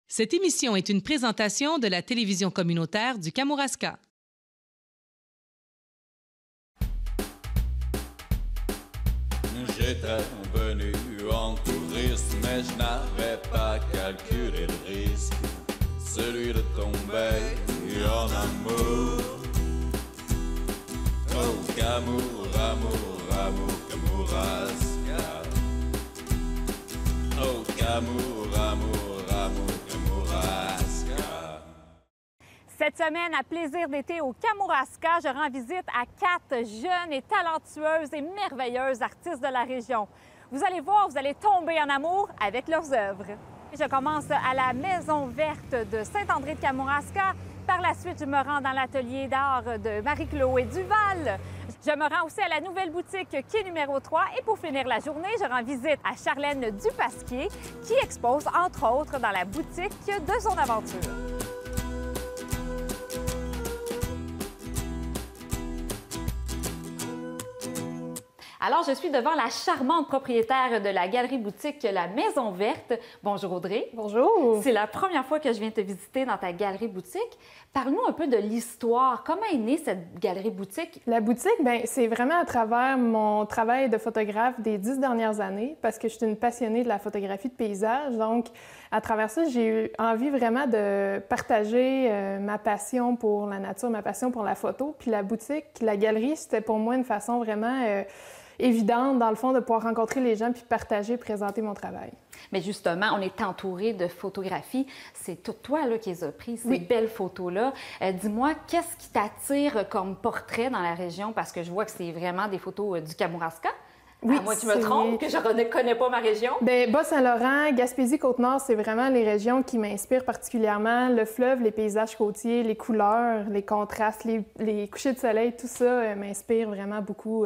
Cette émission est une présentation de la télévision communautaire du Kamouraska. J'étais venu en touriste, mais je n'avais pas calculé le risque, celui de tomber en amour. Oh, Kamour, amour, amour, Kamouraska. Oh, Kamour, amour, amour, Kamouraska. Cette semaine, à Plaisir d'été au Kamouraska, je rends visite à 4 jeunes et talentueuses et merveilleuses artistes de la région. Vous allez voir, vous allez tomber en amour avec leurs œuvres. Je commence à la Maison verte de Saint-André-de-Kamouraska. Par la suite, je me rends dans l'atelier d'art de Marie-Chloé Duval. Je me rends aussi à la nouvelle boutique qui est numéro 3. Et pour finir la journée, je rends visite à Charlène Dupasquier qui expose, entre autres, dans la boutique de son aventure. Alors, je suis devant la charmante propriétaire de la galerie-boutique La Maison verte. Bonjour Audrey. Bonjour. C'est la première fois que je viens te visiter dans ta galerie-boutique. Parle-nous un peu de l'histoire. Comment est née cette galerie-boutique? La boutique, bien, c'est vraiment à travers mon travail de photographe des 10 dernières années, parce que je suis une passionnée de la photographie de paysage. Donc, à travers ça, j'ai eu envie vraiment de partager ma passion pour la nature, ma passion pour la photo. Puis la boutique, la galerie, c'était pour moi une façon vraiment évidente, dans le fond, de pouvoir rencontrer les gens puis partager, présenter mon travail. Mais justement, on est entouré de photographies. C'est tout toi là, qui les a prises, ces belles photos-là. Dis-moi, qu'est-ce qui t'attire comme portrait dans la région? Parce que je vois que c'est vraiment des photos du Kamouraska. Oui, moi, tu me trompes, que je ne connais pas ma région. Bien, Bas-Saint-Laurent, Gaspésie, Côte-Nord, c'est vraiment les régions qui m'inspirent particulièrement. Le fleuve, les paysages côtiers, les couleurs, les contrastes, les couchers de soleil, tout ça m'inspire vraiment beaucoup.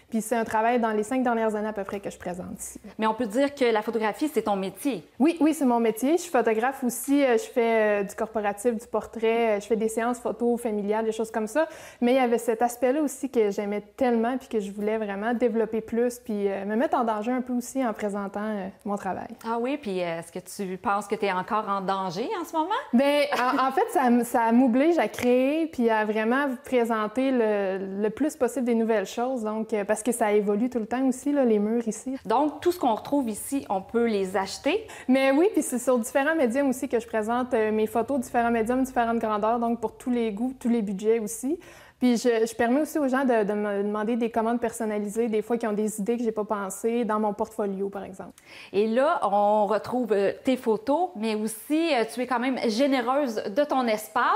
Puis c'est un travail dans les 5 dernières années à peu près que je présente ici. Mais on peut dire que la photographie, c'est ton métier. Oui, c'est mon métier. Je suis photographe aussi. Je fais du corporatif, du portrait. Je fais des séances photos familiales, des choses comme ça. Mais il y avait cet aspect-là aussi que j'aimais tellement puis que je voulais vraiment développer plus puis me mettre en danger un peu aussi en présentant mon travail. Ah oui? Puis est-ce que tu penses que tu es encore en danger en ce moment? Bien, en fait, ça m'oblige à créer puis à vraiment présenter le plus possible des nouvelles choses. Donc, parce que ça évolue tout le temps aussi, là, les murs ici. Donc, tout ce qu'on retrouve ici, on peut les acheter? Mais oui, puis c'est sur différents médiums aussi que je présente mes photos, différents médiums, différentes grandeurs, donc pour tous les goûts, tous les budgets aussi. Puis je permets aussi aux gens de me demander des commandes personnalisées, des fois qui ont des idées que j'ai pas pensées, dans mon portfolio, par exemple. Et là, on retrouve tes photos, mais aussi tu es quand même généreuse de ton espace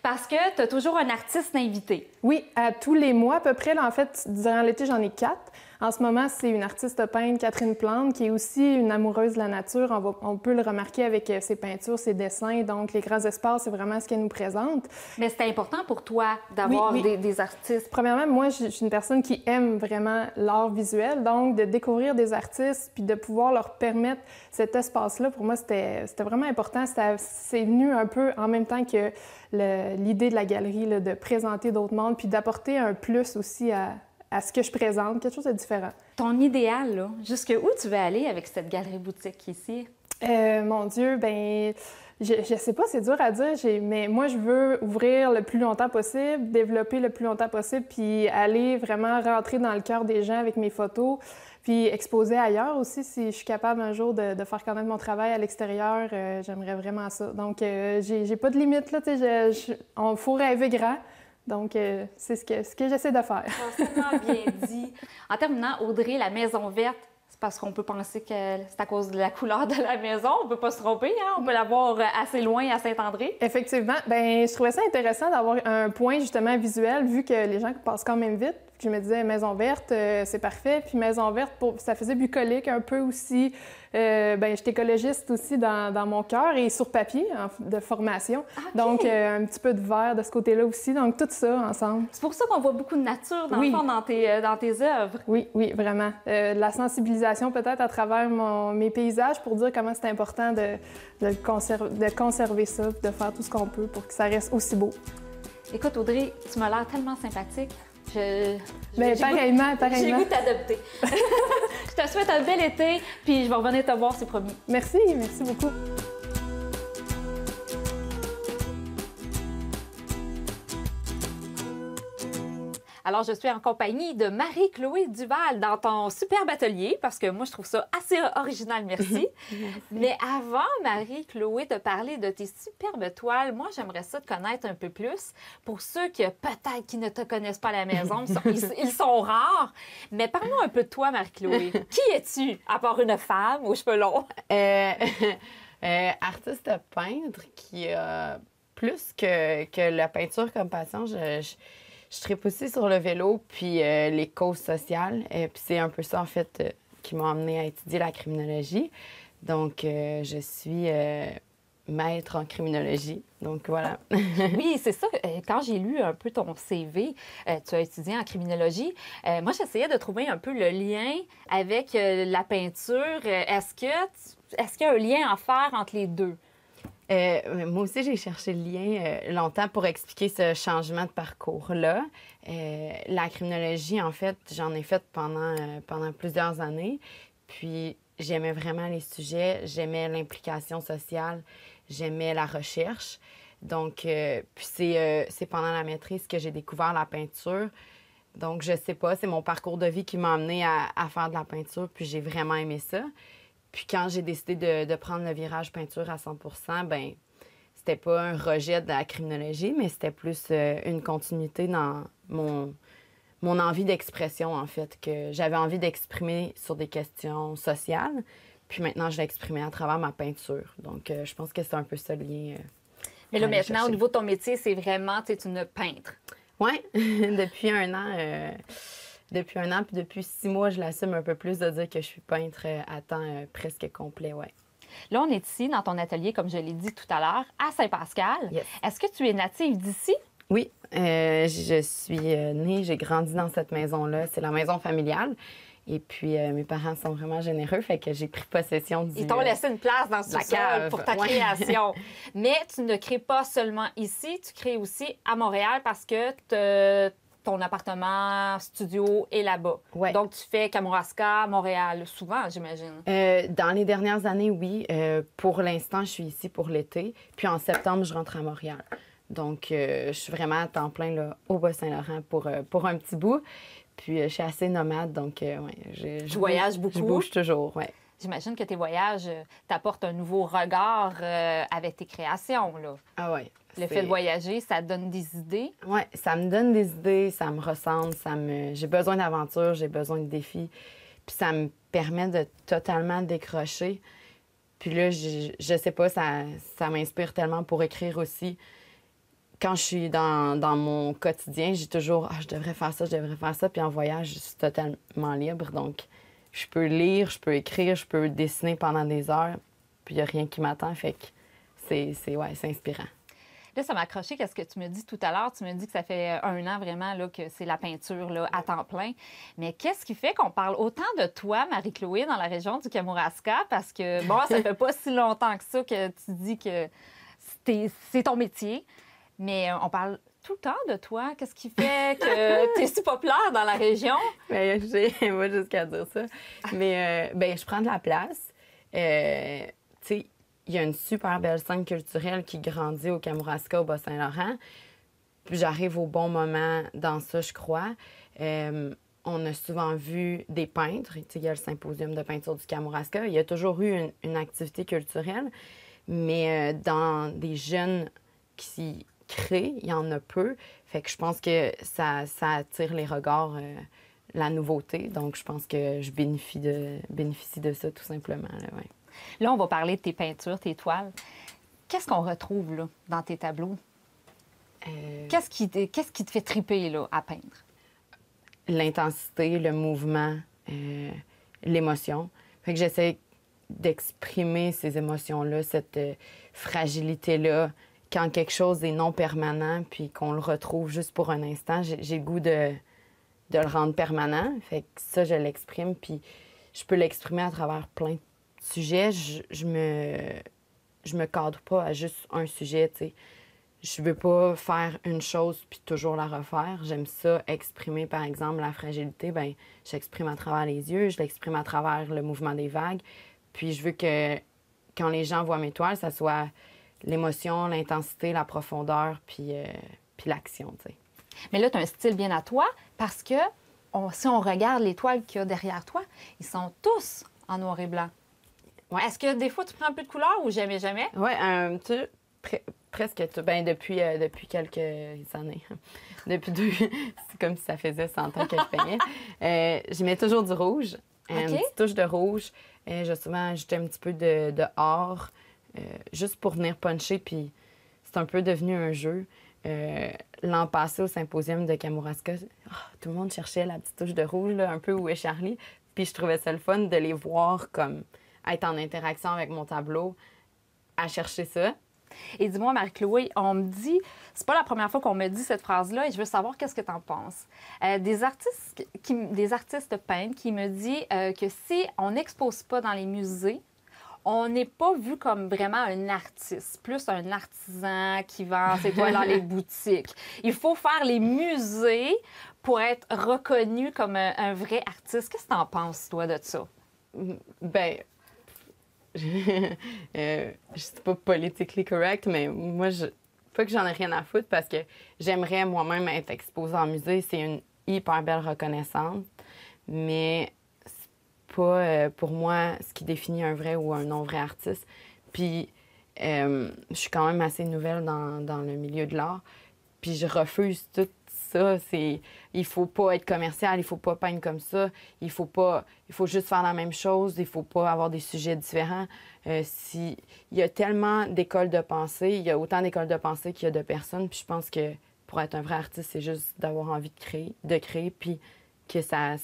parce que tu as toujours un artiste invité. Oui, à tous les mois à peu près. Là, en fait, durant l'été, j'en ai 4. En ce moment, c'est une artiste peintre, Catherine Plante, qui est aussi une amoureuse de la nature. On peut le remarquer avec ses peintures, ses dessins. Donc, les grands espaces, c'est vraiment ce qu'elle nous présente. Mais c'est important pour toi d'avoir des artistes. Premièrement, moi, je suis une personne qui aime vraiment l'art visuel. Donc, de découvrir des artistes puis de pouvoir leur permettre cet espace-là, pour moi, c'était vraiment important. C'est venu un peu en même temps que l'idée de la galerie, là, de présenter d'autres mondes puis d'apporter un plus aussi à ce que je présente, quelque chose de différent. Ton idéal, là, jusqu'où tu veux aller avec cette galerie-boutique ici? Mon Dieu, ben je sais pas, c'est dur à dire, mais moi, je veux ouvrir le plus longtemps possible, développer le plus longtemps possible, puis aller vraiment rentrer dans le cœur des gens avec mes photos, puis exposer ailleurs aussi. Si je suis capable un jour de faire connaître mon travail à l'extérieur, j'aimerais vraiment ça. Donc, j'ai pas de limite, là, tu sais, faut rêver grand. Donc, c'est ce que j'essaie de faire. C'est tellement bien dit. En terminant, Audrey, la Maison verte, c'est parce qu'on peut penser que c'est à cause de la couleur de la maison. On peut pas se tromper, hein? On peut la voir assez loin à Saint-André. Effectivement. Bien, je trouvais ça intéressant d'avoir un point justement visuel, vu que les gens passent quand même vite. Je me disais, Maison verte, c'est parfait. Puis Maison verte, ça faisait bucolique un peu aussi. Je suis écologiste aussi dans mon cœur et sur papier, de formation. Okay. Donc, un petit peu de vert de ce côté-là aussi. Donc, tout ça ensemble. C'est pour ça qu'on voit beaucoup de nature, dans le fond, dans tes œuvres. Oui, vraiment. La sensibilisation peut-être à travers mes paysages pour dire comment c'est important de conserver ça, de faire tout ce qu'on peut pour que ça reste aussi beau. Écoute, Audrey, tu m'as l'air tellement sympathique. Pareillement. J'ai goût de t'adopter. Je te souhaite un bel été, puis je vais revenir te voir, c'est promis. Merci beaucoup. Alors, je suis en compagnie de Marie-Chloé Duval dans ton superbe atelier, parce que moi, je trouve ça assez original, merci. Mais avant, Marie-Chloé, de parler de tes superbes toiles, moi, j'aimerais ça te connaître un peu plus. Pour ceux qui, peut-être, qui ne te connaissent pas à la maison, ils sont rares. Mais parle-nous un peu de toi, Marie-Chloé. Qui es-tu, à part une femme aux cheveux longs? Artiste peintre qui a plus que la peinture comme passion. Je tripe aussi sur le vélo, puis les causes sociales. Puis c'est un peu ça, en fait, qui m'a amenée à étudier la criminologie. Donc, je suis maître en criminologie. Donc, voilà. Oui, c'est ça. Quand j'ai lu un peu ton CV, tu as étudié en criminologie. Moi, j'essayais de trouver un peu le lien avec la peinture. Est-ce qu'il y a un lien à faire entre les deux? Moi aussi, j'ai cherché le lien longtemps pour expliquer ce changement de parcours-là. La criminologie, en fait, j'en ai fait pendant plusieurs années. Puis, j'aimais vraiment les sujets, j'aimais l'implication sociale, j'aimais la recherche. Donc, puis c'est pendant la maîtrise que j'ai découvert la peinture. Donc, je sais pas, c'est mon parcours de vie qui m'a amenée à faire de la peinture, puis j'ai vraiment aimé ça. Puis quand j'ai décidé de prendre le virage peinture à 100%, ben c'était pas un rejet de la criminologie, mais c'était plus une continuité dans mon envie d'expression, en fait, que j'avais envie d'exprimer sur des questions sociales. Puis maintenant, je l'exprimais à travers ma peinture. Donc, je pense que c'est un peu ça le lien. Mais là, maintenant, au niveau de ton métier, c'est vraiment, tu es une peintre. Oui, depuis un an. Depuis un an, puis depuis 6 mois, je l'assume un peu plus de dire que je suis peintre à temps presque complet, oui. Là, on est ici, dans ton atelier, comme je l'ai dit tout à l'heure, à Saint-Pascal. Yes. Est-ce que tu es native d'ici? Oui, je suis née, j'ai grandi dans cette maison-là. C'est la maison familiale. Et puis, mes parents sont vraiment généreux, fait que j'ai pris possession du... Ils t'ont laissé une place dans ce sous-sol pour ta création. Mais tu ne crées pas seulement ici, tu crées aussi à Montréal parce que ton appartement, studio est là-bas. Ouais. Donc, tu fais Kamouraska, Montréal, souvent, j'imagine. Dans les dernières années, oui. Pour l'instant, je suis ici pour l'été. Puis en septembre, je rentre à Montréal. Donc, je suis vraiment à temps plein là, au Bas-Saint-Laurent pour un petit bout. Puis, je suis assez nomade, donc, ouais. Tu voyages beaucoup? Je bouge toujours, oui. J'imagine que tes voyages t'apportent un nouveau regard avec tes créations, là. Ah ouais. Le fait de voyager, ça te donne des idées? Oui, ça me donne des idées, ça me ressemble, j'ai besoin d'aventure, j'ai besoin de défis. Puis ça me permet de totalement décrocher. Puis là, je sais pas, ça m'inspire tellement pour écrire aussi. Quand je suis dans mon quotidien, j'ai toujours « je devrais faire ça, je devrais faire ça ». Puis en voyage, je suis totalement libre. Donc, je peux lire, je peux écrire, je peux dessiner pendant des heures. Puis il n'y a rien qui m'attend. Fait que c'est inspirant. Là, ça m'a accroché qu'est-ce que tu me dis tout à l'heure. Tu me dis que ça fait 1 an vraiment là, que c'est la peinture là, à temps plein. Mais qu'est-ce qui fait qu'on parle autant de toi, Marie-Chloé, dans la région du Kamouraska? Parce que, bon, ça fait pas si longtemps que ça que tu dis que c'est ton métier. Mais on parle tout le temps de toi. Qu'est-ce qui fait que tu es si populaire dans la région? Bien, j'ai pas jusqu'à dire ça. Mais, je prends de la place. Tu sais, il y a une super belle scène culturelle qui grandit au Kamouraska, au Bas-Saint-Laurent. Puis j'arrive au bon moment dans ça, je crois. On a souvent vu des peintres. Tu sais, il y a le symposium de peinture du Kamouraska. Il y a toujours eu une activité culturelle. Mais dans des jeunes qui créent, il y en a peu. Fait que je pense que ça attire les regards, la nouveauté. Donc, je pense que je bénéficie de ça, tout simplement. Là, ouais. Là, on va parler de tes peintures, tes toiles. Qu'est-ce qu'on retrouve là, dans tes tableaux? Qu'est-ce qui te fait triper là, à peindre? L'intensité, le mouvement, l'émotion. Fait que j'essaie d'exprimer ces émotions-là, cette fragilité-là. Quand quelque chose est non permanent puis qu'on le retrouve juste pour un instant, j'ai le goût de le rendre permanent. Fait que ça, je l'exprime. Puis je peux l'exprimer à travers plein de sujets. Je me cadre pas à juste un sujet, tu sais. Je veux pas faire une chose puis toujours la refaire. J'aime ça exprimer, par exemple, la fragilité. Bien, j'exprime à travers les yeux, je l'exprime à travers le mouvement des vagues. Puis je veux que quand les gens voient mes toiles, ça soit l'émotion, l'intensité, la profondeur, puis l'action, tu sais. Mais là, tu as un style bien à toi parce que si on regarde les toiles qu'il y a derrière toi, ils sont tous en noir et blanc. Ouais. Est-ce que des fois, tu prends un peu de couleur ou jamais, jamais? Oui, presque tout. Ben, depuis quelques années. C'est comme si ça faisait 100 ans que je peignais. Je mets toujours du rouge, une petite touche de rouge. Je vais souvent ajouter un petit peu de or, juste pour venir puncher, puis c'est un peu devenu un jeu. L'an passé, au symposium de Kamouraska, tout le monde cherchait la petite touche de rouge, là, un peu où est Charlie. Puis je trouvais ça le fun de les voir comme être en interaction avec mon tableau, à chercher ça. Et dis-moi, Marie-Chloé, on me dit, c'est pas la première fois qu'on me dit cette phrase-là et je veux savoir qu'est-ce que tu en penses. Des artistes peintres qui me disent que si on n'expose pas dans les musées, on n'est pas vu comme vraiment un artiste, plus un artisan qui vend ses toiles dans les boutiques. Il faut faire les musées pour être reconnu comme un vrai artiste. Qu'est-ce que tu en penses, toi, de ça? Ben, je suis pas politically correct, mais moi, pas que j'en ai rien à foutre parce que j'aimerais moi-même être exposée en musée. C'est une hyper belle reconnaissance, mais c'est pas pour moi ce qui définit un vrai ou un non-vrai artiste. Puis, je suis quand même assez nouvelle dans le milieu de l'art, puis je refuse tout ça. Il faut pas être commercial, il faut pas peindre comme ça, il faut juste faire la même chose, il faut pas avoir des sujets différents. Il y a tellement d'écoles de pensée, il y a autant d'écoles de pensée qu'il y a de personnes, puis je pense que pour être un vrai artiste, c'est juste d'avoir envie de créer, puis que ça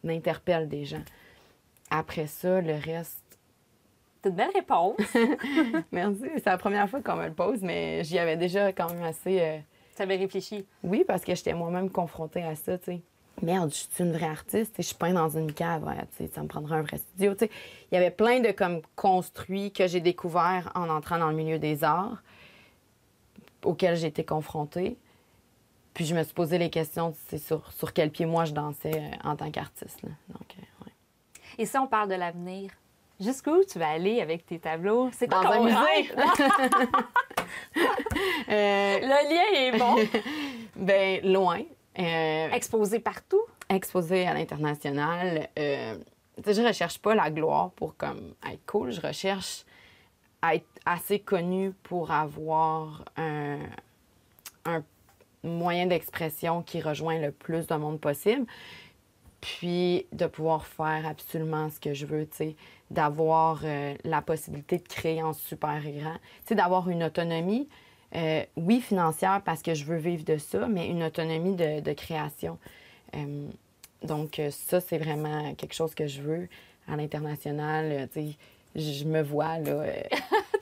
interpelle des gens. Après ça, le reste... C'est une belle réponse. Merci. C'est la première fois qu'on me le pose, mais j'y avais déjà quand même assez... Tu avais réfléchi? Oui, parce que j'étais moi-même confrontée à ça, tu sais. Merde, je suis une vraie artiste, je peins dans une cave, ça me prendrait un vrai studio, tu sais. Il y avait plein de construits que j'ai découverts en entrant dans le milieu des arts, auxquels j'ai été confrontée. Puis je me suis posé les questions, c'est sur quel pied moi je dansais en tant qu'artiste, là. Donc, ouais. Et si on parle de l'avenir, jusqu'où tu vas aller avec tes tableaux? C'est quoi dans un musée? Le lien est bon. Ben loin. Exposé partout? Exposé à l'international. Je recherche pas la gloire pour être cool. Je recherche à être assez connue pour avoir un moyen d'expression qui rejoint le plus de monde possible. Puis de pouvoir faire absolument ce que je veux, tu sais, d'avoir la possibilité de créer en super grand. Tu sais, d'avoir une autonomie, oui, financière, parce que je veux vivre de ça, mais une autonomie de création. Donc, ça, c'est vraiment quelque chose que je veux à l'international. Tu sais, je me vois, là...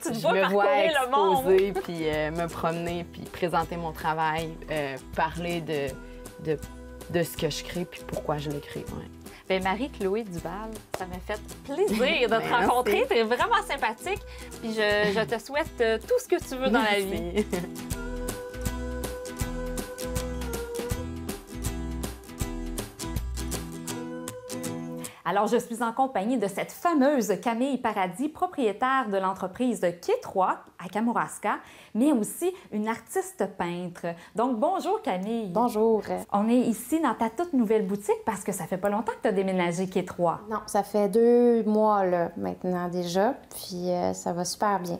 Tu te je vois me vois exposer, puis me promener, puis présenter mon travail, parler de ce que je crée, puis pourquoi je le crée. Ouais. Bien, Marie-Chloé Duval, ça m'a fait plaisir de te rencontrer. Tu es vraiment sympathique. Puis je te souhaite tout ce que tu veux dans la vie. Alors, je suis en compagnie de cette fameuse Camille Paradis, propriétaire de l'entreprise Quai 3 à Kamouraska, mais aussi une artiste peintre. Donc, bonjour Camille. Bonjour. On est ici dans ta toute nouvelle boutique parce que ça fait pas longtemps que tu as déménagé Quai 3. Non, ça fait 2 mois là, maintenant déjà, puis ça va super bien.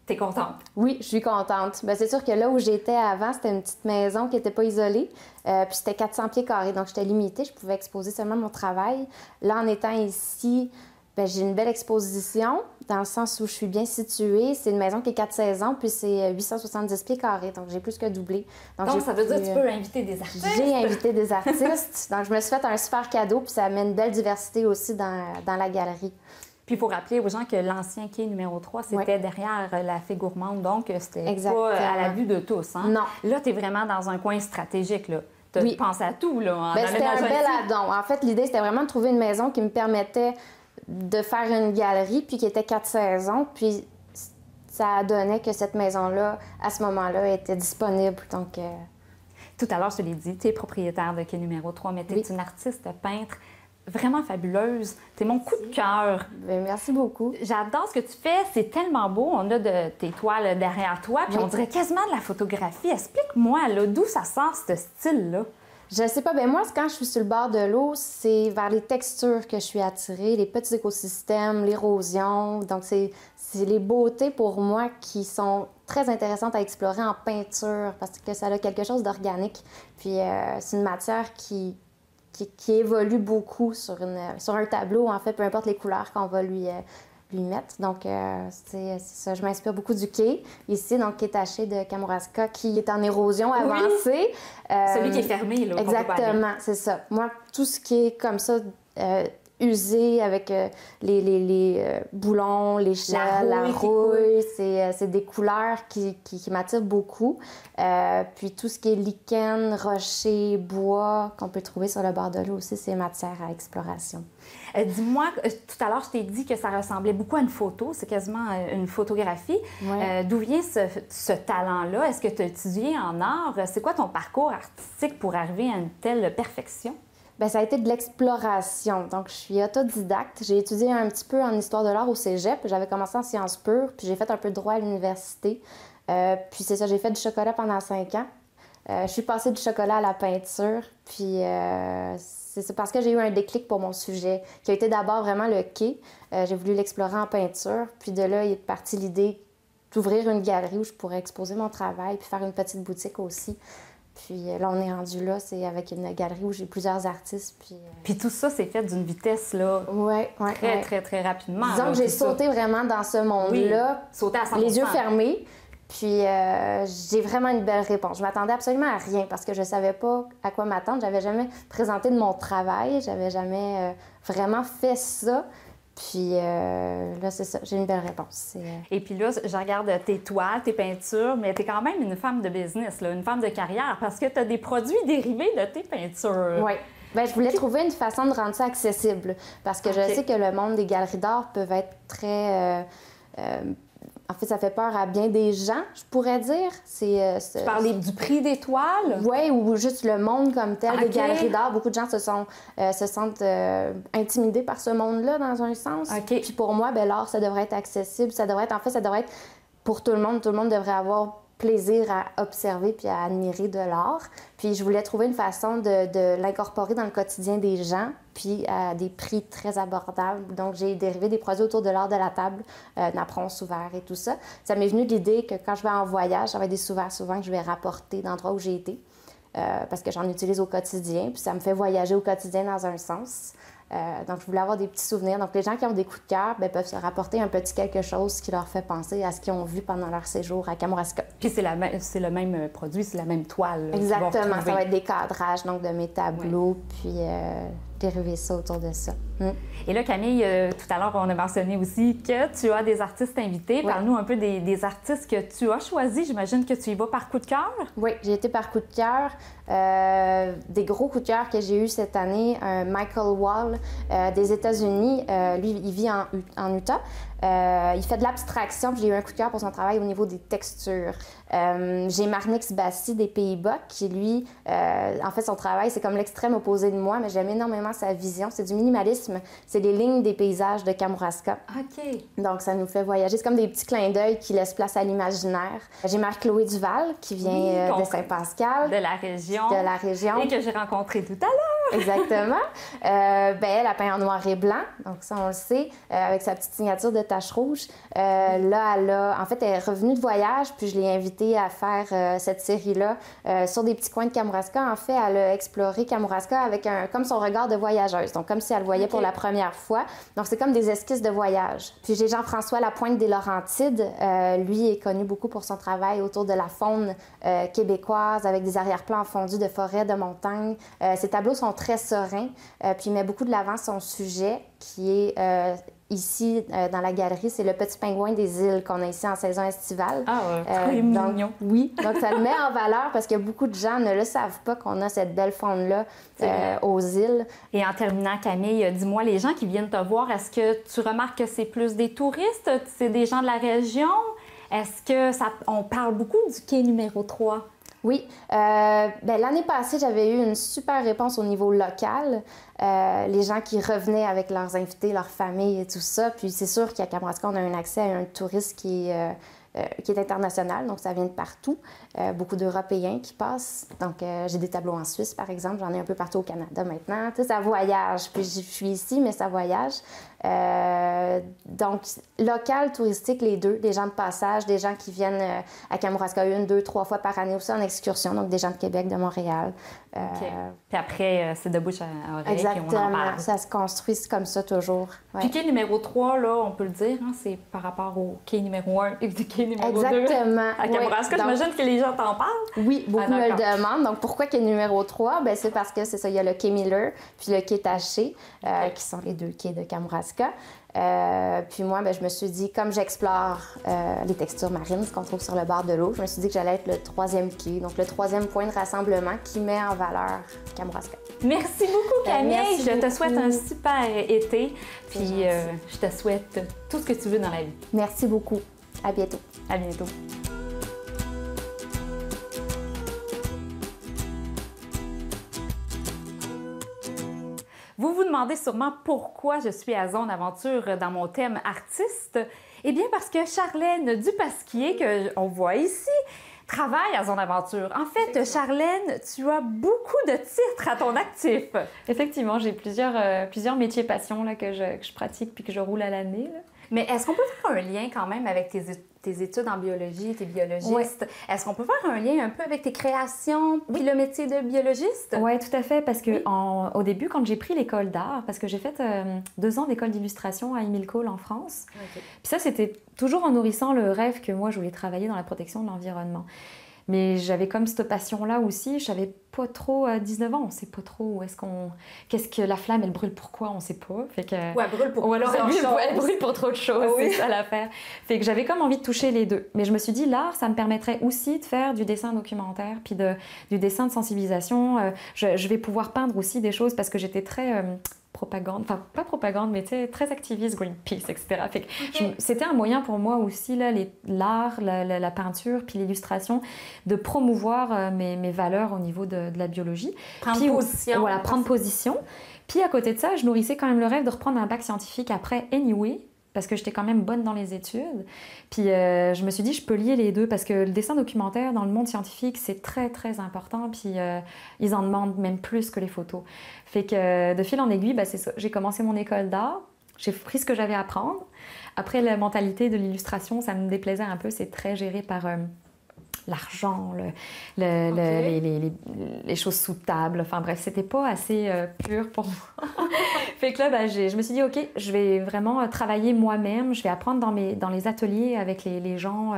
T'es contente? Oui, je suis contente. Bien, c'est sûr que là où j'étais avant, c'était une petite maison qui n'était pas isolée. Puis c'était 400 pieds carrés, donc j'étais limitée. Je pouvais exposer seulement mon travail. Là, en étant ici, bien, j'ai une belle exposition dans le sens où je suis bien située. C'est une maison qui est 4 saisons, puis c'est 870 pieds carrés, donc j'ai plus que doublé. Donc ça veut dire que tu peux inviter des artistes? J'ai invité des artistes. Donc je me suis fait un super cadeau, puis ça amène une belle diversité aussi dans la galerie. Puis il faut rappeler aux gens que l'ancien quai numéro 3, c'était derrière la Fée Gourmande, donc c'était pas à la vue de tous. Hein? Non. Là, tu es vraiment dans un coin stratégique. Tu as pensé à tout. Là, c'était un bel addon. En fait, l'idée, c'était vraiment de trouver une maison qui me permettait de faire une galerie, puis qui était 4 saisons. Puis ça donnait que cette maison-là, à ce moment-là, était disponible. Donc, tout à l'heure, je te l'ai dit, tu es propriétaire de quai numéro 3, mais tu es une artiste peintre vraiment fabuleuse. T'es mon coup de cœur. Bien, merci beaucoup. J'adore ce que tu fais. C'est tellement beau. On a de tes toiles derrière toi, puis Oui. on dirait quasiment de la photographie. Explique-moi, là, d'où ça sort, ce style-là? Je sais pas, ben moi, quand je suis sur le bord de l'eau, c'est vers les textures que je suis attirée, les petits écosystèmes, l'érosion. Donc, c'est les beautés pour moi qui sont très intéressantes à explorer en peinture parce que ça a quelque chose d'organique. Puis, c'est une matière qui évolue beaucoup sur un tableau, en fait, peu importe les couleurs qu'on va lui mettre. Donc, c'est ça. Je m'inspire beaucoup du quai, ici, donc, qui est taché de Kamouraska, qui est en érosion avancée. Celui qui est fermé, là. Exactement, c'est ça. Moi, tout ce qui est comme ça, usé avec les boulons, l'échelle, la rouille, c'est des couleurs qui m'attirent beaucoup. Puis tout ce qui est lichen, rocher, bois, qu'on peut trouver sur le bord de l'eau aussi, c'est matière à exploration. Dis-moi, tout à l'heure, je t'ai dit que ça ressemblait beaucoup à une photo. C'est quasiment une photographie. Ouais. D'où vient ce talent-là? Est-ce que tu as étudié en art? C'est quoi ton parcours artistique pour arriver à une telle perfection? Bien, ça a été de l'exploration. Donc, je suis autodidacte. J'ai étudié un petit peu en histoire de l'art au cégep. J'avais commencé en sciences pures, puis j'ai fait un peu de droit à l'université. Puis c'est ça, j'ai fait du chocolat pendant 5 ans. Je suis passée du chocolat à la peinture, puis c'est parce que j'ai eu un déclic pour mon sujet, qui a été d'abord vraiment le quai. J'ai voulu l'explorer en peinture, puis de là, il est parti l'idée d'ouvrir une galerie où je pourrais exposer mon travail, puis faire une petite boutique aussi. Puis là, on est rendu là, c'est avec une galerie où j'ai plusieurs artistes. Puis tout ça, c'est fait d'une vitesse, là, très rapidement. Disons là, que j'ai tout ça. sauté vraiment dans ce monde-là, sauter à 100%. les yeux fermés. Puis j'ai vraiment une belle réponse. Je m'attendais absolument à rien parce que je savais pas à quoi m'attendre. J'avais jamais présenté de mon travail, j'avais jamais vraiment fait ça. Puis là, c'est ça, j'ai une belle réponse. Et puis là, je regarde tes toiles, tes peintures, mais tu es quand même une femme de business, là, une femme de carrière, parce que tu as des produits dérivés de tes peintures. Oui. Bien, je voulais trouver une façon de rendre ça accessible, parce que je sais que le monde des galeries d'art peut être très... en fait, ça fait peur à bien des gens, je pourrais dire. Tu parlais du prix des toiles? Oui, ou juste le monde comme tel des galeries d'art. Beaucoup de gens se sentent intimidés par ce monde-là, dans un sens. Puis pour moi, ben, l'art, ça devrait être accessible. Ça devrait être pour tout le monde. Tout le monde devrait avoir plaisir à observer puis à admirer de l'art. Puis je voulais trouver une façon de l'incorporer dans le quotidien des gens, puis à des prix très abordables. Donc, j'ai dérivé des produits autour de l'art de la table, napperons, sous-verts et tout ça. Ça m'est venu l'idée que quand je vais en voyage, j'avais des sous-verts souvent que je vais rapporter d'endroits où j'ai été, parce que j'en utilise au quotidien, puis ça me fait voyager au quotidien dans un sens. Donc, je voulais avoir des petits souvenirs. Donc, les gens qui ont des coups de cœur peuvent se rapporter un petit quelque chose qui leur fait penser à ce qu'ils ont vu pendant leur séjour à Kamouraska. Puis c'est le même produit, c'est la même toile. Exactement. Ça va être des cadrages donc, de mes tableaux, puis dériver ça autour de ça. Et là, Camille, tout à l'heure, on a mentionné aussi que tu as des artistes invités. Oui. Parle-nous un peu des artistes que tu as choisis. J'imagine que tu y vas par coup de cœur. Oui, j'ai été par coup de cœur. Des gros coups de cœur que j'ai eus cette année, Michael Wall des États-Unis. Lui, il vit en Utah. Il fait de l'abstraction, puis j'ai eu un coup de cœur pour son travail au niveau des textures. J'ai Marnix Bassi des Pays-Bas, qui lui, en fait, son travail, c'est comme l'extrême opposé de moi, mais j'aime énormément sa vision. C'est du minimalisme. C'est les lignes des paysages de Kamouraska. OK. Donc, ça nous fait voyager. C'est comme des petits clins d'œil qui laissent place à l'imaginaire. J'ai Marc-Chloé Duval, qui vient de Saint-Pascal. De la région. De la région. Et que j'ai rencontré tout à l'heure. Exactement. Ben, elle a peint en noir et blanc, donc ça, on le sait, avec sa petite signature de tache rouge. Là, en fait, elle est revenue de voyage, puis je l'ai invitée à faire cette série-là sur des petits coins de Kamouraska. En fait, elle a exploré Kamouraska avec comme son regard de voyageuse, donc comme si elle le voyait pour la première fois. Donc, c'est comme des esquisses de voyage. Puis j'ai Jean-François Lapointe des Laurentides. Lui est connu beaucoup pour son travail autour de la faune québécoise, avec des arrière-plans fondus de forêts, de montagnes. Ses tableaux sont très sereins, puis il met beaucoup de l'avant son sujet, qui est ici, dans la galerie, c'est le petit pingouin des îles qu'on a ici en saison estivale. Ah ouais, mignon. Oui, donc ça le met en valeur parce que beaucoup de gens ne le savent pas qu'on a cette belle faune-là aux îles. Et en terminant, Camille, dis-moi, les gens qui viennent te voir, est-ce que tu remarques que c'est plus des touristes, c'est des gens de la région? Est-ce que on parle beaucoup du quai numéro 3? Oui. L'année passée, j'avais eu une super réponse au niveau local. Les gens qui revenaient avec leurs invités, leurs familles et tout ça. Puis c'est sûr qu'à Kamouraska, on a un accès à un tourisme qui est international, donc ça vient de partout. Beaucoup d'Européens qui passent. Donc, j'ai des tableaux en Suisse, par exemple. J'en ai un peu partout au Canada maintenant. Tu sais, ça voyage. Puis je suis ici, mais ça voyage. Donc, local, touristique, les deux. Des gens de passage, des gens qui viennent à Kamouraska 1, 2, 3 fois par année aussi en excursion. Donc, des gens de Québec, de Montréal. OK. Puis après, c'est de bouche à oreille, Exactement. puis on en parle. Ça se construit comme ça toujours. Ouais. Puis quai numéro 3, là, on peut le dire, hein, c'est par rapport au quai numéro 1 et du quai numéro 2. Exactement. À Kamouraska, j'imagine que les gens t'en parlent. Oui, beaucoup Ah, me le d'accord. demandent. Donc, pourquoi quai numéro 3? Bien, c'est parce que c'est ça, il y a le quai Miller puis le quai Taché, qui sont les deux quais de Kamouraska. Puis moi, bien, je me suis dit, comme j'explore les textures marines, ce qu'on trouve sur le bord de l'eau, je me suis dit que j'allais être le 3e quai, donc le 3e point de rassemblement qui met en valeur Kamouraska. Merci beaucoup, Camille. Merci Je te beaucoup. souhaite un super été. C'est Puis gentil. je te souhaite tout ce que tu veux dans la vie. Merci beaucoup. À bientôt. À bientôt. Vous vous demandez sûrement pourquoi je suis à Zone Aventure dans mon thème artiste. Eh bien, parce que Charlène Dupasquier, qu'on voit ici, travaille à Zone Aventure. En fait, Charlène, tu as beaucoup de titres à ton actif. Effectivement, j'ai plusieurs métiers passions là, que je pratique puis que je roule à l'année. Là. Mais est-ce qu'on peut faire un lien quand même avec tes études en biologie, tes biologistes? Ouais. Est-ce qu'on peut faire un lien un peu avec tes créations puis le métier de biologiste? Oui, tout à fait, parce que au début, quand j'ai pris l'école d'art, parce que j'ai fait 2 ans d'école d'illustration à Émile Cole en France, Okay. puis ça, c'était toujours en nourrissant le rêve que moi, je voulais travailler dans la protection de l'environnement. Mais j'avais comme cette passion-là aussi. Je savais pas trop, à 19 ans, on sait pas trop qu'est-ce que la flamme, elle brûle pourquoi, on sait pas. Fait que... Ouais, brûle pour Ou alors elle brûle pour trop de choses, Oui. c'est ça l'affaire. Fait que j'avais comme envie de toucher les deux. Mais je me suis dit, l'art, ça me permettrait aussi de faire du dessin documentaire, puis du dessin de sensibilisation. Je vais pouvoir peindre aussi des choses parce que j'étais très... propagande, enfin pas propagande, mais tu sais, très activiste, Greenpeace, etc. Fait que c'était un moyen pour moi aussi, là, l'art, la peinture, puis l'illustration, de promouvoir mes valeurs au niveau de la biologie. Prendre Puis, position. Voilà, prendre position. Puis à côté de ça, je nourrissais quand même le rêve de reprendre un bac scientifique après anyway, parce que j'étais quand même bonne dans les études. Puis je me suis dit, je peux lier les deux, parce que le dessin documentaire dans le monde scientifique, c'est très, très important. Puis ils en demandent même plus que les photos. Fait que de fil en aiguille, ben, c'est ça. J'ai commencé mon école d'art. J'ai pris ce que j'avais à apprendre. Après, la mentalité de l'illustration, ça me déplaisait un peu. C'est très géré par l'argent, les choses sous table. Enfin bref, c'était pas assez pur pour moi. Fait que là, ben, je me suis dit, OK, je vais vraiment travailler moi-même. Je vais apprendre dans les ateliers avec les gens,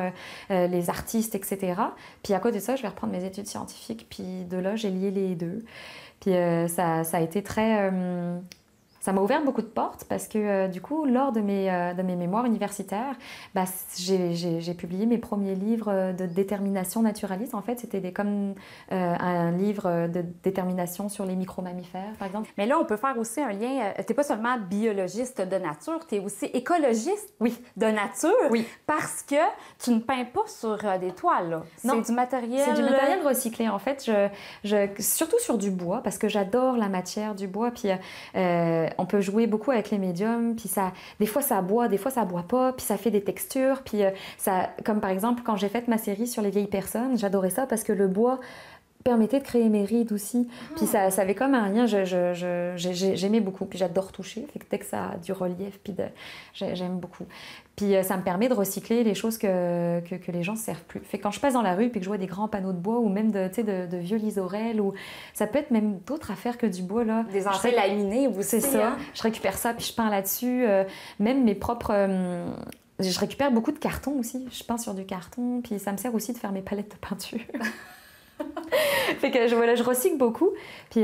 les artistes, etc. Puis à côté de ça, je vais reprendre mes études scientifiques. Puis de là, j'ai lié les deux. Puis ça a été très... ça m'a ouvert beaucoup de portes parce que du coup, lors de mes mémoires universitaires, bah, j'ai publié mes premiers livres de détermination naturaliste. En fait, c'était comme un livre de détermination sur les micro-mammifères, par exemple. Mais là, on peut faire aussi un lien. Tu n'es pas seulement biologiste de nature, tu es aussi écologiste de nature. Oui. Parce que tu ne peins pas sur des toiles. Là. Non. C'est du matériel. C'est du matériel recyclé. En fait, surtout sur du bois, parce que j'adore la matière du bois. Puis on peut jouer beaucoup avec les médiums. Puis des fois, ça boit, des fois, ça boit pas. Puis ça fait des textures. Puis comme par exemple, quand j'ai fait ma série sur les vieilles personnes, j'adorais ça parce que le bois permettait de créer mes rides aussi. Puis ça avait comme un lien, j'aimais beaucoup. Puis j'adore toucher, fait que dès que ça a du relief, puis j'aime beaucoup. Puis ça me permet de recycler les choses que les gens ne servent plus. Fait que quand je passe dans la rue puis que je vois des grands panneaux de bois ou même de vieux lisorels, ou ça peut être même d'autres affaires que du bois, là. Des entrées laminées aussi. C'est ça. Hein? Je récupère ça puis je peins là-dessus. Même mes propres... je récupère beaucoup de carton aussi. Je peins sur du carton. Puis ça me sert aussi de faire mes palettes de peinture. Fait que je recycle beaucoup. Puis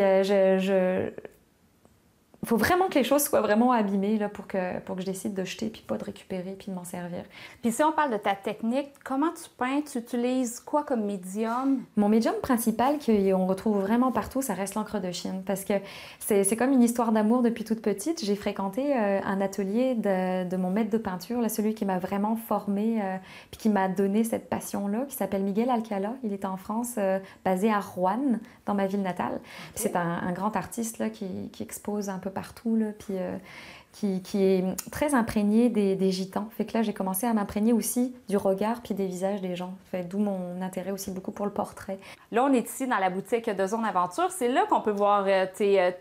faut vraiment que les choses soient vraiment abîmées là, pour que je décide de jeter, puis pas de récupérer, puis de m'en servir. Puis si on parle de ta technique, comment tu peins? Tu utilises quoi comme médium? Mon médium principal, qu'on retrouve vraiment partout, ça reste l'encre de Chine. Parce que c'est comme une histoire d'amour depuis toute petite. J'ai fréquenté un atelier de mon maître de peinture, là, celui qui m'a vraiment formée, puis qui m'a donné cette passion-là, qui s'appelle Miguel Alcala. Il est en France, basé à Roanne, dans ma ville natale. Puis c'est un grand artiste là, qui expose un peu partout, là, puis qui est très imprégné des gitans. Fait que là, j'ai commencé à m'imprégner aussi du regard puis des visages des gens. Fait d'où mon intérêt aussi beaucoup pour le portrait. Là, on est ici dans la boutique de Zone Aventure. C'est là qu'on peut voir tes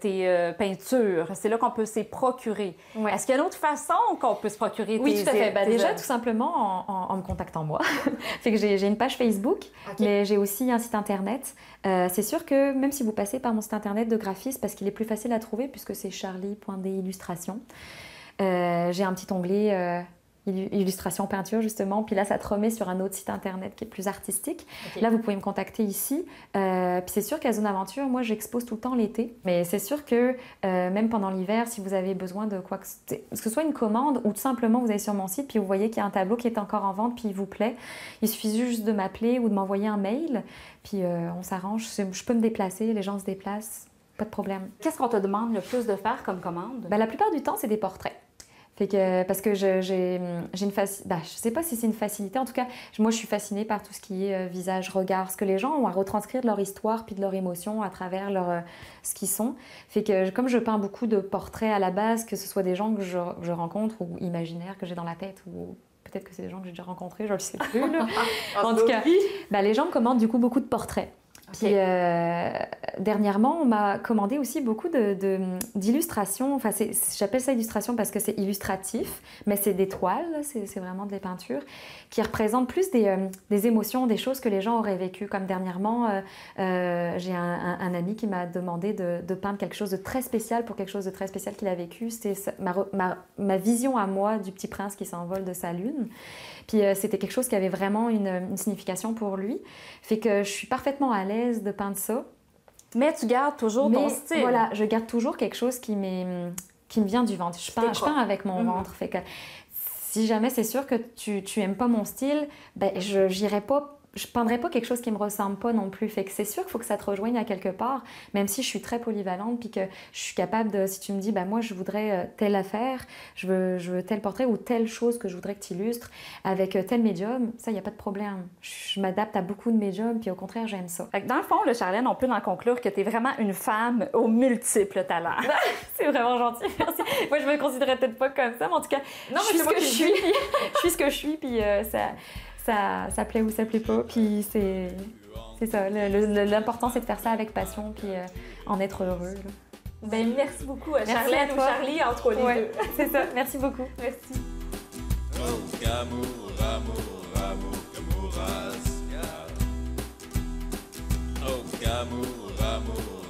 peintures. C'est là qu'on peut s'y procurer. Ouais. Est-ce qu'il y a une autre façon qu'on peut se procurer Oui, tout à fait. tes Déjà, œuvres? tout simplement en me contactant moi. Fait que j'ai une page Facebook, mais j'ai aussi un site Internet. C'est sûr que même si vous passez par mon site Internet de graphiste, parce qu'il est plus facile à trouver puisque c'est charlie.dillustration, j'ai un petit onglet illustration peinture justement, puis là ça te remet sur un autre site internet qui est plus artistique. Là vous pouvez me contacter ici, puis c'est sûr qu'à Zone Aventure, moi j'expose tout le temps l'été, mais c'est sûr que même pendant l'hiver, si vous avez besoin de quoi que ce soit une commande ou tout simplement vous allez sur mon site puis vous voyez qu'il y a un tableau qui est encore en vente puis il vous plaît, il suffit juste de m'appeler ou de m'envoyer un mail, puis on s'arrange, je peux me déplacer, les gens se déplacent. Pas de problème. Qu'est-ce qu'on te demande le plus de faire comme commande? La plupart du temps, c'est des portraits. Fait que, parce que j'ai une facilité, je sais pas si c'est une facilité, en tout cas, moi je suis fascinée par tout ce qui est visage, regard, ce que les gens ont à retranscrire de leur histoire puis de leur émotion à travers ce qu'ils sont. Fait que comme je peins beaucoup de portraits à la base, que ce soit des gens que je rencontre ou imaginaires que j'ai dans la tête ou peut-être que c'est des gens que j'ai déjà rencontrés, je le sais plus. Là. En tout cas, les gens me commandent du coup beaucoup de portraits. Puis dernièrement, on m'a commandé aussi beaucoup d'illustrations. Enfin, j'appelle ça illustration parce que c'est illustratif, mais c'est des toiles, c'est vraiment des peintures qui représentent plus des émotions, des choses que les gens auraient vécues. Comme dernièrement, j'ai un ami qui m'a demandé de peindre quelque chose de très spécial pour quelque chose de très spécial qu'il a vécu. C'était ma vision à moi du petit prince qui s'envole de sa lune. Puis c'était quelque chose qui avait vraiment une signification pour lui. Fait que je suis parfaitement à l'aise de peindre ça. Mais tu gardes toujours ton style. Voilà, je garde toujours quelque chose qui me vient du ventre. Je peins avec mon ventre. Fait que si jamais c'est sûr que tu aimes pas mon style, je peindrai pas quelque chose qui me ressemble pas non plus. Fait que c'est sûr qu'il faut que ça te rejoigne à quelque part, même si je suis très polyvalente puis que je suis capable de, si tu me dis, moi je voudrais telle affaire, je veux tel portrait ou telle chose que je voudrais que tu illustres avec tel médium, ça, il n'y a pas de problème. Je m'adapte à beaucoup de médiums puis au contraire, j'aime ça. Fait que dans le fond, Charlène, on peut en conclure que tu es vraiment une femme aux multiples talents. C'est vraiment gentil, merci. Moi, je me considérais peut-être pas comme ça, mais en tout cas, je suis ce que je suis. Je suis ce que je suis, puis ça plaît ou ça plaît pas, puis c'est ça. L'important, c'est de faire ça avec passion, puis en être heureux. Là. Merci beaucoup, Charlène ou Charlie, entre les deux. C'est ça, merci beaucoup. Merci. Oh, Kamouraska. Oh, Kamouraska.